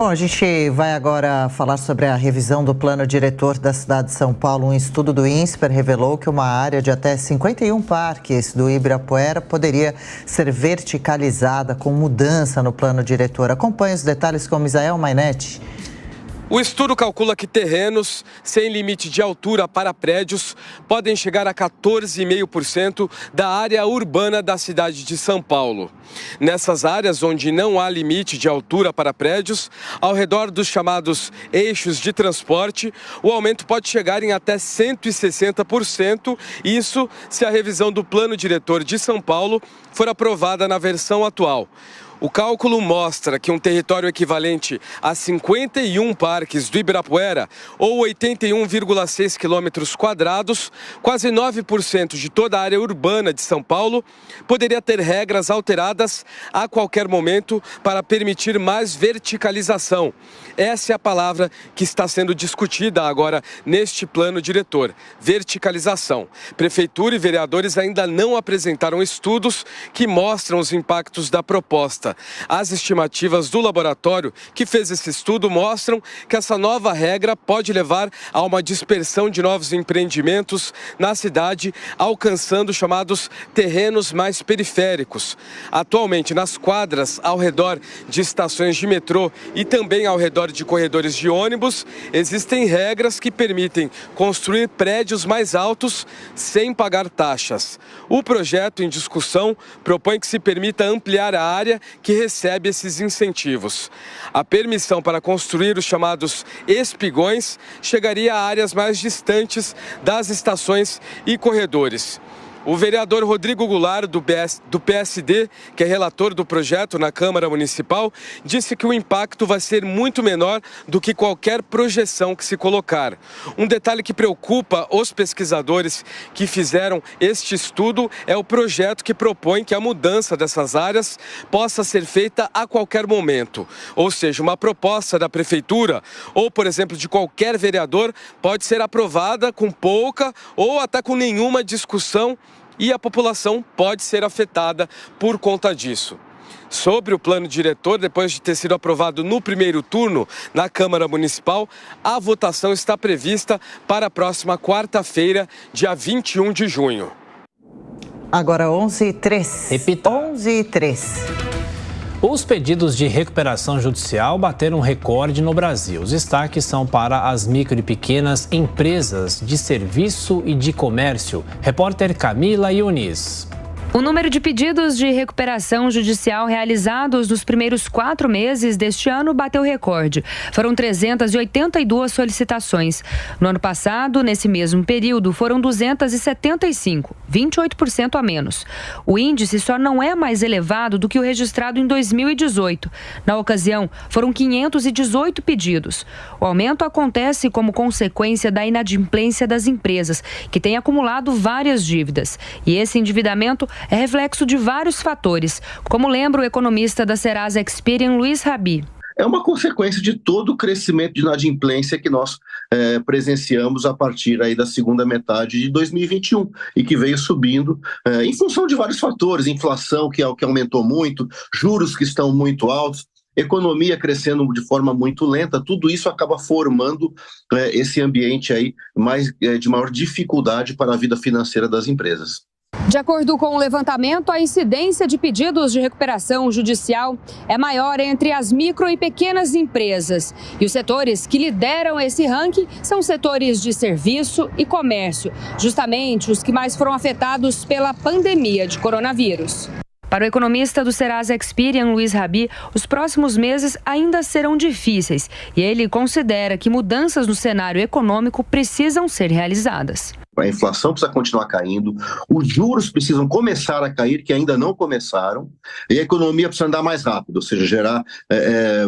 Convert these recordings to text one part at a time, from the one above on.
Bom, a gente vai agora falar sobre a revisão do plano diretor da cidade de São Paulo. Um estudo do INSPER revelou que uma área de até 51 parques do Ibirapuera poderia ser verticalizada com mudança no plano diretor. Acompanhe os detalhes com Misael Mainetti. O estudo calcula que terrenos sem limite de altura para prédios podem chegar a 14,5% da área urbana da cidade de São Paulo. Nessas áreas onde não há limite de altura para prédios, ao redor dos chamados eixos de transporte, o aumento pode chegar em até 160%, isso se a revisão do plano diretor de São Paulo for aprovada na versão atual. O cálculo mostra que um território equivalente a 51 parques do Ibirapuera, ou 81,6 quilômetros quadrados, quase 9% de toda a área urbana de São Paulo, poderia ter regras alteradas a qualquer momento para permitir mais verticalização. Essa é a palavra que está sendo discutida agora neste plano diretor, verticalização. Prefeitura e vereadores ainda não apresentaram estudos que mostram os impactos da proposta. As estimativas do laboratório que fez esse estudo mostram que essa nova regra pode levar a uma dispersão de novos empreendimentos na cidade, alcançando chamados terrenos mais periféricos. Atualmente, nas quadras ao redor de estações de metrô e também ao redor de corredores de ônibus, existem regras que permitem construir prédios mais altos sem pagar taxas. O projeto em discussão propõe que se permita ampliar a área que recebe esses incentivos. A permissão para construir os chamados espigões chegaria a áreas mais distantes das estações e corredores. O vereador Rodrigo Goulart, do PSD, que é relator do projeto na Câmara Municipal, disse que o impacto vai ser muito menor do que qualquer projeção que se colocar. Um detalhe que preocupa os pesquisadores que fizeram este estudo é o projeto que propõe que a mudança dessas áreas possa ser feita a qualquer momento. Ou seja, uma proposta da prefeitura ou, por exemplo, de qualquer vereador pode ser aprovada com pouca ou até com nenhuma discussão, e a população pode ser afetada por conta disso. Sobre o plano diretor, depois de ter sido aprovado no primeiro turno na Câmara Municipal, a votação está prevista para a próxima quarta-feira, dia 21 de junho. Agora 11h03. Repita. 11h03. Os pedidos de recuperação judicial bateram um recorde no Brasil. Os destaques são para as micro e pequenas empresas de serviço e de comércio. Repórter Camila Yunis. O número de pedidos de recuperação judicial realizados nos primeiros 4 meses deste ano bateu recorde. Foram 382 solicitações. No ano passado, nesse mesmo período, foram 275, 28% a menos. O índice só não é mais elevado do que o registrado em 2018. Na ocasião, foram 518 pedidos. O aumento acontece como consequência da inadimplência das empresas, que têm acumulado várias dívidas. E esse endividamento é reflexo de vários fatores, como lembra o economista da Serasa Experian, Luiz Rabi. É uma consequência de todo o crescimento de inadimplência que nós presenciamos a partir aí da segunda metade de 2021 e que veio subindo em função de vários fatores, inflação que aumentou muito, juros que estão muito altos, economia crescendo de forma muito lenta, tudo isso acaba formando esse ambiente aí de maior dificuldade para a vida financeira das empresas. De acordo com o levantamento, a incidência de pedidos de recuperação judicial é maior entre as micro e pequenas empresas. E os setores que lideram esse ranking são setores de serviço e comércio, justamente os que mais foram afetados pela pandemia de coronavírus. Para o economista do Serasa Experian, Luiz Rabi, os próximos meses ainda serão difíceis e ele considera que mudanças no cenário econômico precisam ser realizadas. A inflação precisa continuar caindo, os juros precisam começar a cair, que ainda não começaram, e a economia precisa andar mais rápido, ou seja, gerar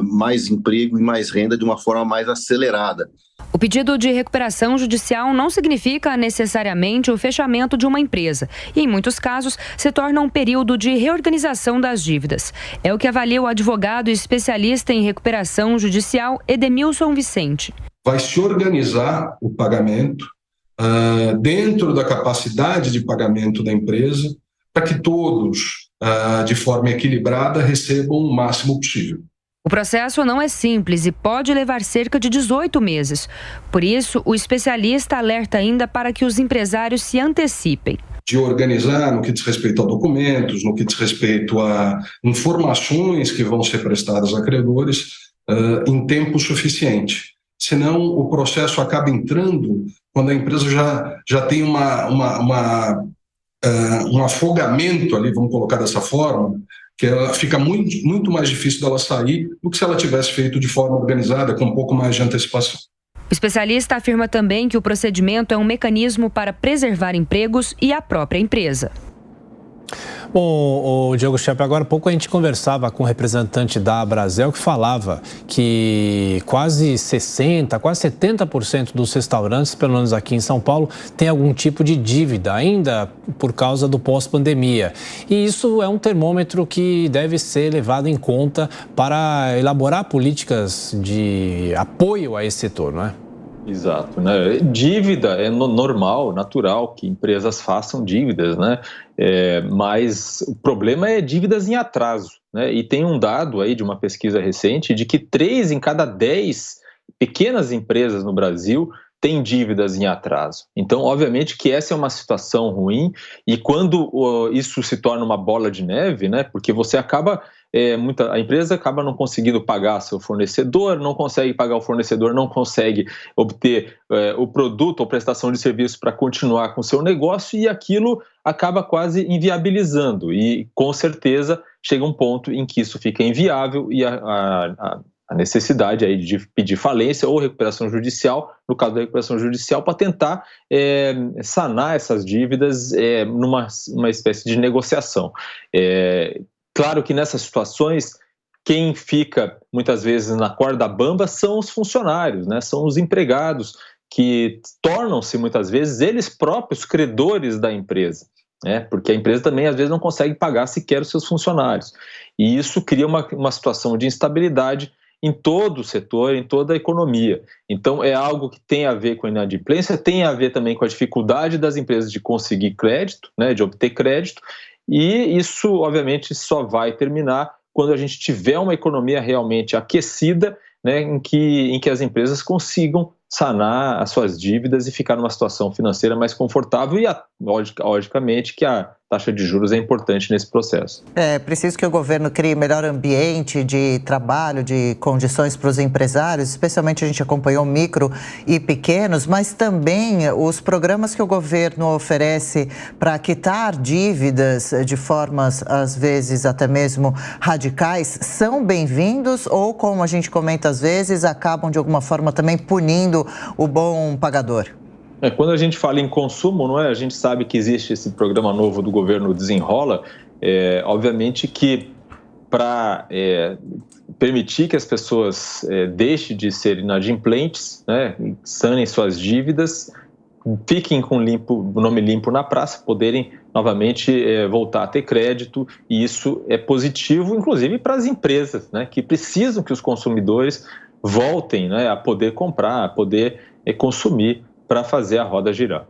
mais emprego e mais renda de uma forma mais acelerada. O pedido de recuperação judicial não significa necessariamente o fechamento de uma empresa e, em muitos casos, se torna um período de reorganização das dívidas. É o que avalia o advogado e especialista em recuperação judicial Edemilson Vicente. Vai se organizar o pagamento dentro da capacidade de pagamento da empresa para que todos, de forma equilibrada, recebam o máximo possível. O processo não é simples e pode levar cerca de 18 meses. Por isso, o especialista alerta ainda para que os empresários se antecipem. De organizar no que diz respeito a documentos, no que diz respeito a informações que vão ser prestadas a credores em tempo suficiente. Senão, o processo acaba entrando quando a empresa já tem um afogamento ali, vamos colocar dessa forma, que ela fica muito mais difícil dela sair do que se ela tivesse feito de forma organizada, com um pouco mais de antecipação. O especialista afirma também que o procedimento é um mecanismo para preservar empregos e a própria empresa. Bom, o Diogo Schepe, agora há pouco a gente conversava com o representante da Abrazel que falava que quase 70% dos restaurantes, pelo menos aqui em São Paulo, tem algum tipo de dívida, ainda por causa do pós-pandemia. E isso é um termômetro que deve ser levado em conta para elaborar políticas de apoio a esse setor, não é? Exato, né? Dívida é normal, natural que empresas façam dívidas, né? Mas o problema é dívidas em atraso, né? E tem um dado aí de uma pesquisa recente de que 3 em cada 10 pequenas empresas no Brasil têm dívidas em atraso. Então, obviamente que essa é uma situação ruim e quando isso se torna uma bola de neve, né? Porque você acaba... a empresa acaba não conseguindo pagar seu fornecedor, não consegue pagar o fornecedor, não consegue obter o produto ou prestação de serviço para continuar com o seu negócio e aquilo acaba quase inviabilizando e com certeza chega um ponto em que isso fica inviável e a necessidade aí de pedir falência ou recuperação judicial, no caso da recuperação judicial, para tentar sanar essas dívidas numa espécie de negociação. Claro que nessas situações, quem fica muitas vezes na corda bamba são os funcionários, né? São os empregados que tornam-se muitas vezes eles próprios credores da empresa, né? Porque a empresa também às vezes não consegue pagar sequer os seus funcionários. E isso cria uma situação de instabilidade em todo o setor, em toda a economia. Então é algo que tem a ver com a inadimplência, tem a ver também com a dificuldade das empresas de conseguir crédito, né? De obter crédito. E isso, obviamente, só vai terminar quando a gente tiver uma economia realmente aquecida, né, em que as empresas consigam sanar as suas dívidas e ficar numa situação financeira mais confortável e, logicamente, que a taxa de juros é importante nesse processo. É preciso que o governo crie melhor ambiente de trabalho, de condições para os empresários, especialmente a gente acompanhou micro e pequenos, mas também os programas que o governo oferece para quitar dívidas de formas, às vezes, até mesmo radicais, são bem-vindos ou, como a gente comenta às vezes, acabam de alguma forma também punindo o bom pagador? Quando a gente fala em consumo, não é? A gente sabe que existe esse programa novo do governo Desenrola, obviamente que para permitir que as pessoas deixem de ser inadimplentes, né, sanem suas dívidas, fiquem com o nome limpo na praça, poderem novamente voltar a ter crédito, e isso é positivo, inclusive para as empresas, né, que precisam que os consumidores voltem, né, a poder comprar, a poder consumir para fazer a roda girar.